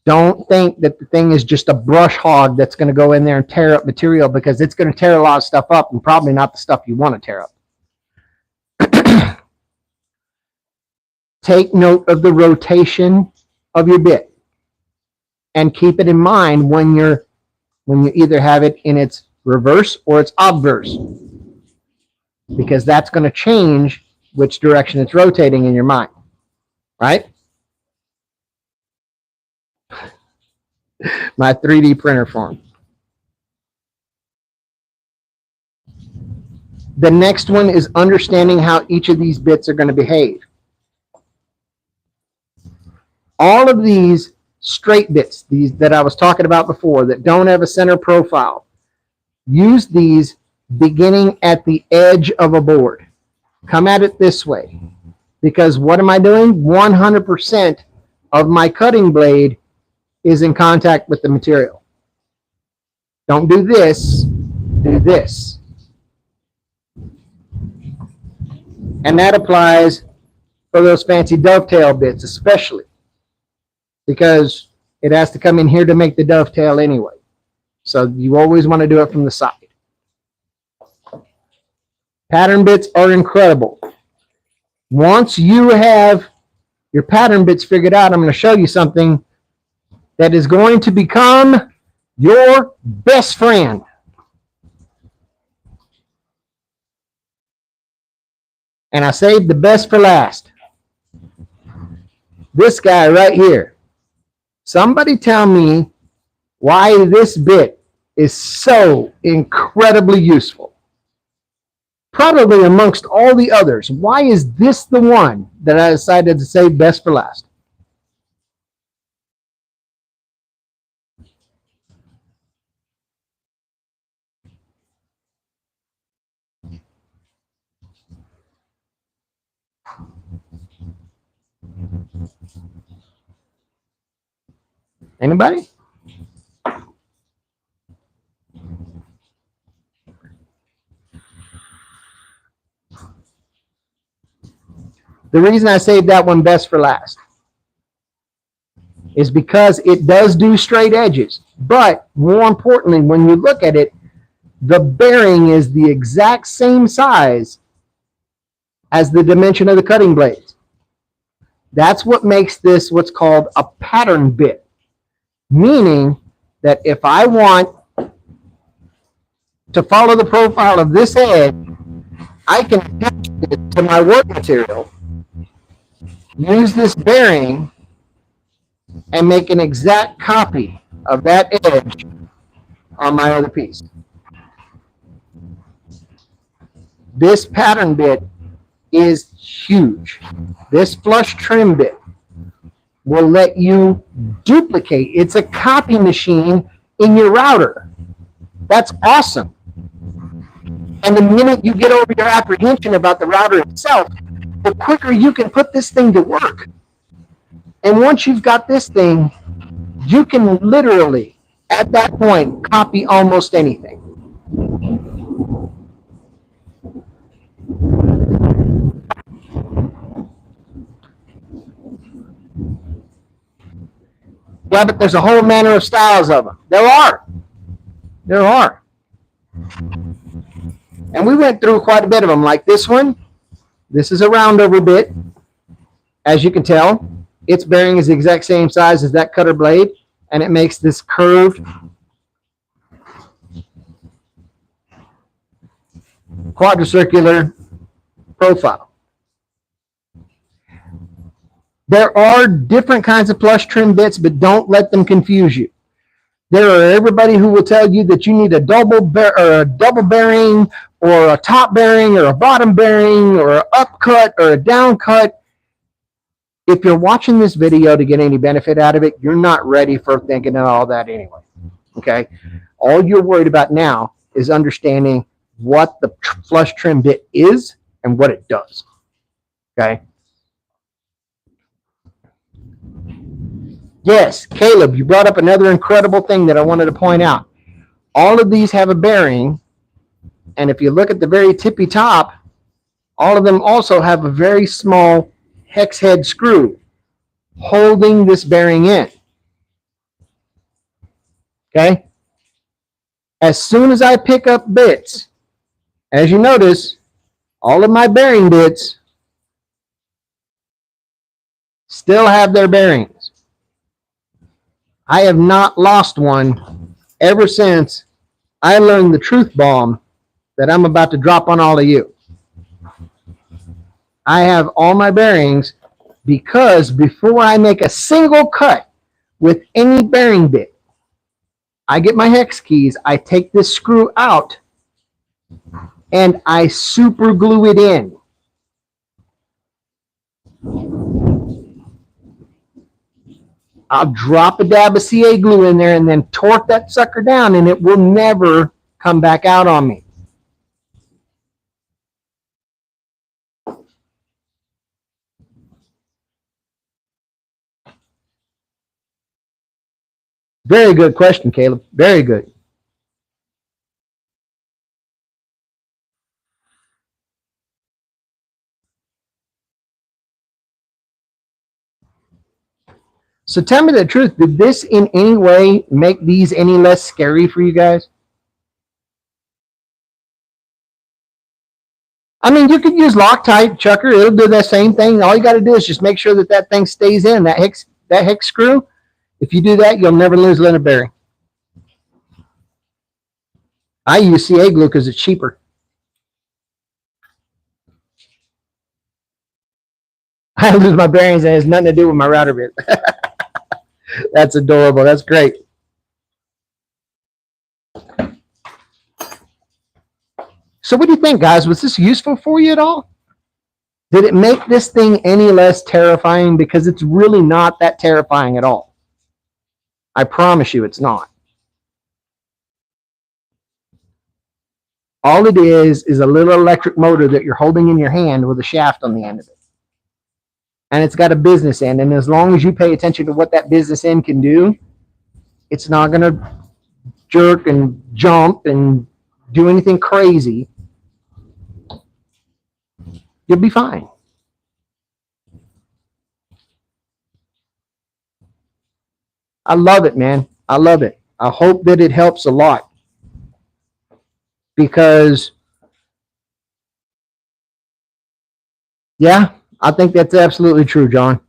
Don't think that the thing is just a brush hog that's going to go in there and tear up material, because it's going to tear a lot of stuff up, and probably not the stuff you want to tear up. Take note of the rotation of your bit, and keep it in mind when you either have it in its reverse or its obverse, because that's going to change which direction it's rotating in your mind, right? My 3D printer form. The next one is understanding how each of these bits are going to behave. All of these straight bits, these that I was talking about before, that don't have a center profile, use these beginning at the edge of a board. Come at it this way, because what am I doing? 100% of my cutting blade is in contact with the material. Don't do this, do this. And that applies for those fancy dovetail bits especially, because it has to come in here to make the dovetail anyway. So you always want to do it from the side. Pattern bits are incredible. Once you have your pattern bits figured out, I'm going to show you something that is going to become your best friend. And I saved the best for last. This guy right here. Somebody tell me why this bit is so incredibly useful. Probably amongst all the others, why is this the one that I decided to save best for last? Anybody? The reason I saved that one best for last is because it does do straight edges. But more importantly, when you look at it, the bearing is the exact same size as the dimension of the cutting blades. That's what makes this what's called a pattern bit. Meaning that if I want to follow the profile of this edge, I can attach it to my work material, use this bearing, and make an exact copy of that edge on my other piece. This pattern bit is huge. This flush trim bit will let you duplicate. It's a copy machine in your router. That's awesome. And the minute you get over your apprehension about the router itself, the quicker you can put this thing to work. And once you've got this thing, you can literally, at that point, copy almost anything. Yeah, but there's a whole manner of styles of them. There are. And we went through quite a bit of them, like this one. This is a roundover bit. As you can tell, its bearing is the exact same size as that cutter blade, and it makes this curved quadricircular profile. There are different kinds of flush trim bits, but don't let them confuse you. There are everybody who will tell you that you need a double bearing, or a top bearing, or a bottom bearing, or an up cut, or a down cut. If you're watching this video to get any benefit out of it, you're not ready for thinking of all that anyway. Okay? All you're worried about now is understanding what the flush trim bit is and what it does. Okay? Yes, Caleb, you brought up another incredible thing that I wanted to point out. All of these have a bearing, and if you look at the very tippy top, all of them also have a very small hex head screw holding this bearing in. Okay? As soon as I pick up bits, as you notice, all of my bearing bits still have their bearings. I have not lost one ever since I learned the truth bomb that I'm about to drop on all of you. I have all my bearings because before I make a single cut with any bearing bit, I get my hex keys, I take this screw out, and I super glue it in. I'll drop a dab of CA glue in there and then torque that sucker down, and it will never come back out on me. Very good question, Caleb. Very good. So tell me the truth. Did this in any way make these any less scary for you guys? I mean, you could use Loctite, Chucker. It'll do the same thing. All you got to do is just make sure that that thing stays in, that hex screw. If you do that, you'll never lose Leonard Berry. I use CA glue because it's cheaper. I lose my bearings and it has nothing to do with my router bit. That's adorable. That's great. So what do you think, guys? Was this useful for you at all? Did it make this thing any less terrifying? Because it's really not that terrifying at all. I promise you it's not. All it is a little electric motor that you're holding in your hand with a shaft on the end of it. And it's got a business end. And as long as you pay attention to what that business end can do, it's not going to jerk and jump and do anything crazy. You'll be fine. I love it, man. I love it. I hope that it helps a lot. Because, yeah, I think that's absolutely true, John.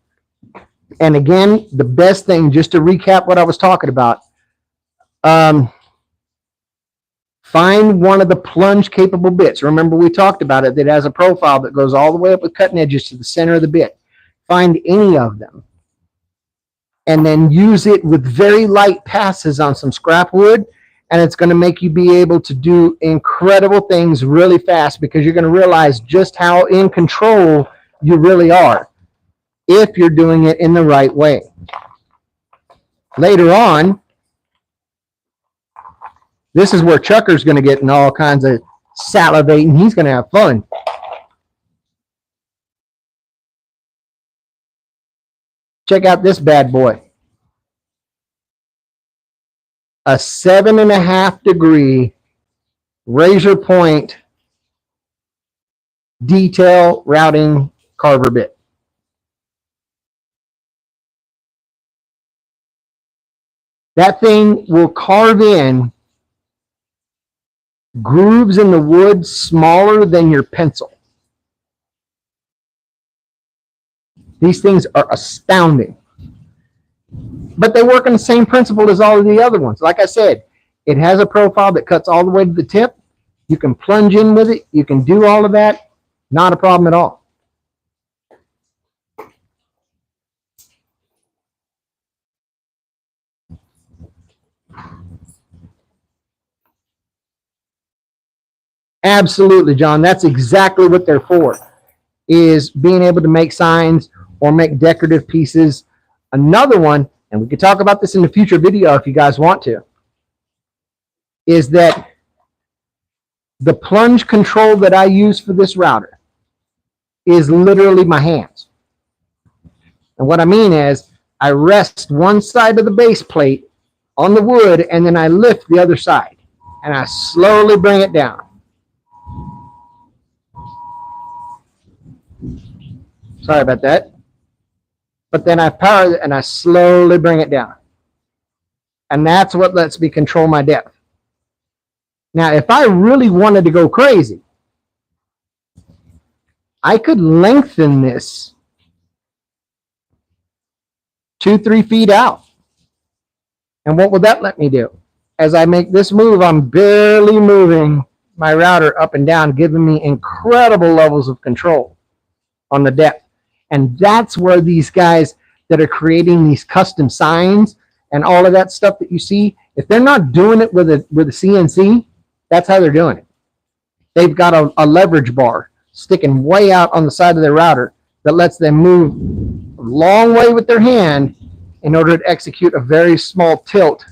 And again, the best thing, just to recap what I was talking about, find one of the plunge capable bits. Remember, we talked about it, that has a profile that goes all the way up with cutting edges to the center of the bit. Find any of them. And then use it with very light passes on some scrap wood. And it's going to make you be able to do incredible things really fast, because you're going to realize just how in control you really are if you're doing it in the right way. Later on, this is where Chucker's going to get in all kinds of salivating. He's going to have fun. Check out this bad boy. A 7.5 degree razor point detail routing carver bit. That thing will carve in grooves in the wood smaller than your pencil. These things are astounding. But they work on the same principle as all of the other ones. Like I said, it has a profile that cuts all the way to the tip. You can plunge in with it. You can do all of that. Not a problem at all. Absolutely, John. That's exactly what they're for, is being able to make signs or make decorative pieces. Another one, and we could talk about this in a future video if you guys want to, is that the plunge control that I use for this router is literally my hands. And what I mean is, I rest one side of the base plate on the wood, and then I lift the other side, and I slowly bring it down. Sorry about that. But then I power it and I slowly bring it down. And that's what lets me control my depth. Now, if I really wanted to go crazy, I could lengthen this 2-3 feet out. And what would that let me do? As I make this move, I'm barely moving my router up and down, giving me incredible levels of control on the depth. And that's where these guys that are creating these custom signs and all of that stuff that you see, if they're not doing it with a CNC, that's how they're doing it. they've got a leverage bar sticking way out on the side of their router that lets them move a long way with their hand in order to execute a very small tilt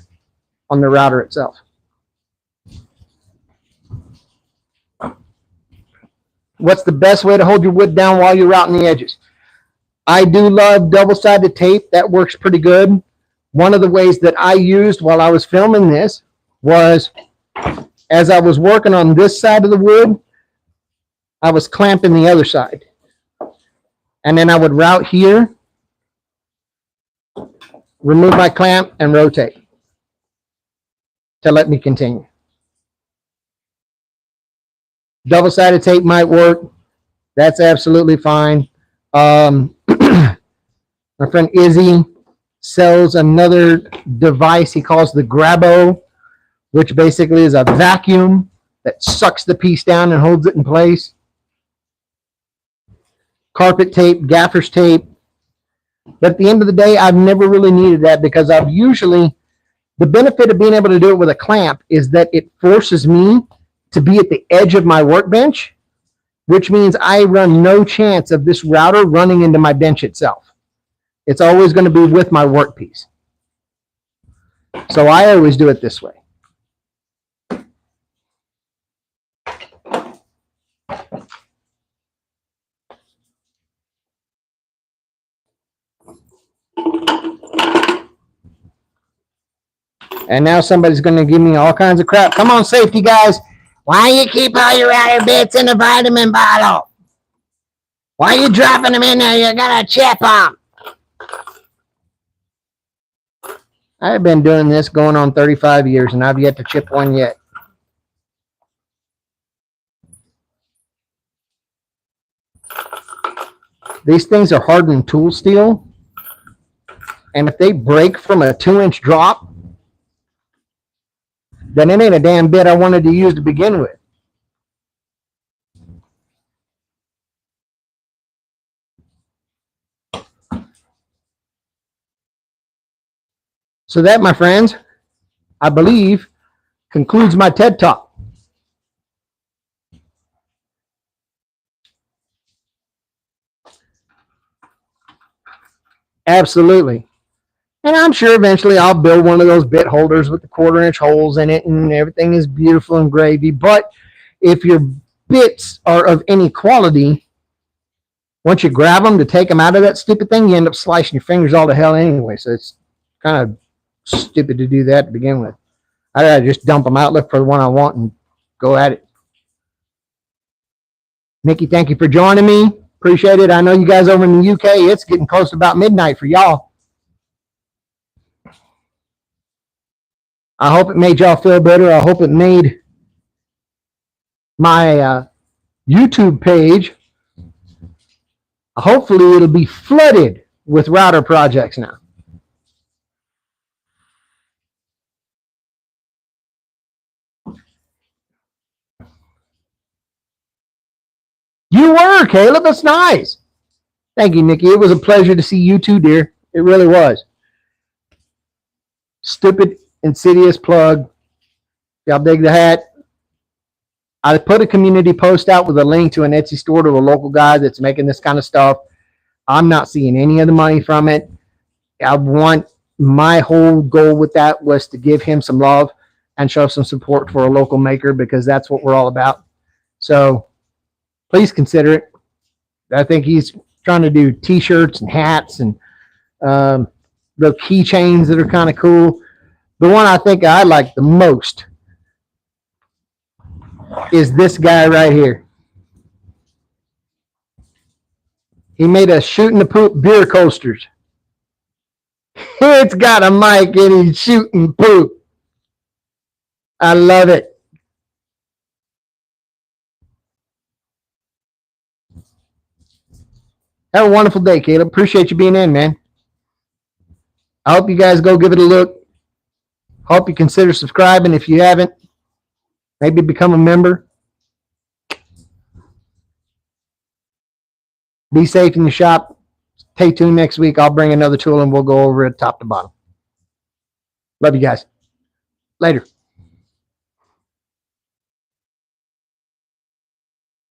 on the router itself. What's the best way to hold your wood down while you're routing the edges? I do love double-sided tape. That works pretty good. One of the ways that I used while I was filming this was, as I was working on this side of the wood, I was clamping the other side. And then I would route here, remove my clamp, and rotate to let me continue. Double-sided tape might work. That's absolutely fine. My friend Izzy sells another device he calls the Grabo, which basically is a vacuum that sucks the piece down and holds it in place. Carpet tape, gaffer's tape. But at the end of the day, I've never really needed that because I've usually, the benefit of being able to do it with a clamp is that it forces me to be at the edge of my workbench, which means I run no chance of this router running into my bench itself. It's always going to be with my workpiece. So I always do it this way. And now somebody's going to give me all kinds of crap. Come on, safety guys. Why you keep all your router bits in a vitamin bottle? Why are you dropping them in there? You're going to chip them. I've been doing this going on 35 years, and I've yet to chip one yet. These things are hardened tool steel, and if they break from a 2-inch drop, then it ain't a damn bit I wanted to use to begin with. So that, my friends, I believe, concludes my TED Talk. Absolutely. And I'm sure eventually I'll build one of those bit holders with the 1/4-inch holes in it and everything is beautiful and gravy. But if your bits are of any quality, once you grab them to take them out of that stupid thing, you end up slicing your fingers all to hell anyway. So it's kind of stupid to do that to begin with. I'd rather just dump them out, look for the one I want, and go at it. Nikki, thank you for joining me. Appreciate it. I know you guys over in the UK, it's getting close to about midnight for y'all. I hope it made y'all feel better. I hope it made my YouTube page, hopefully it'll be flooded with router projects now. You were, Caleb. That's nice. Thank you, Nikki. It was a pleasure to see you too, dear. It really was. Stupid, insidious plug. Y'all dig the hat? I put a community post out with a link to an Etsy store to a local guy that's making this kind of stuff. I'm not seeing any of the money from it. My whole goal with that was to give him some love and show some support for a local maker, because that's what we're all about. So please consider it. I think he's trying to do t-shirts and hats and the keychains that are kind of cool. The one I think I like the most is this guy right here. He made a shooting the poop beer coasters. It's got a mic and he's shooting poop. I love it. Have a wonderful day, Caleb. Appreciate you being in, man. I hope you guys go give it a look. Hope you consider subscribing if you haven't. Maybe become a member. Be safe in the shop. Stay tuned next week. I'll bring another tool and we'll go over it top to bottom. Love you guys. Later.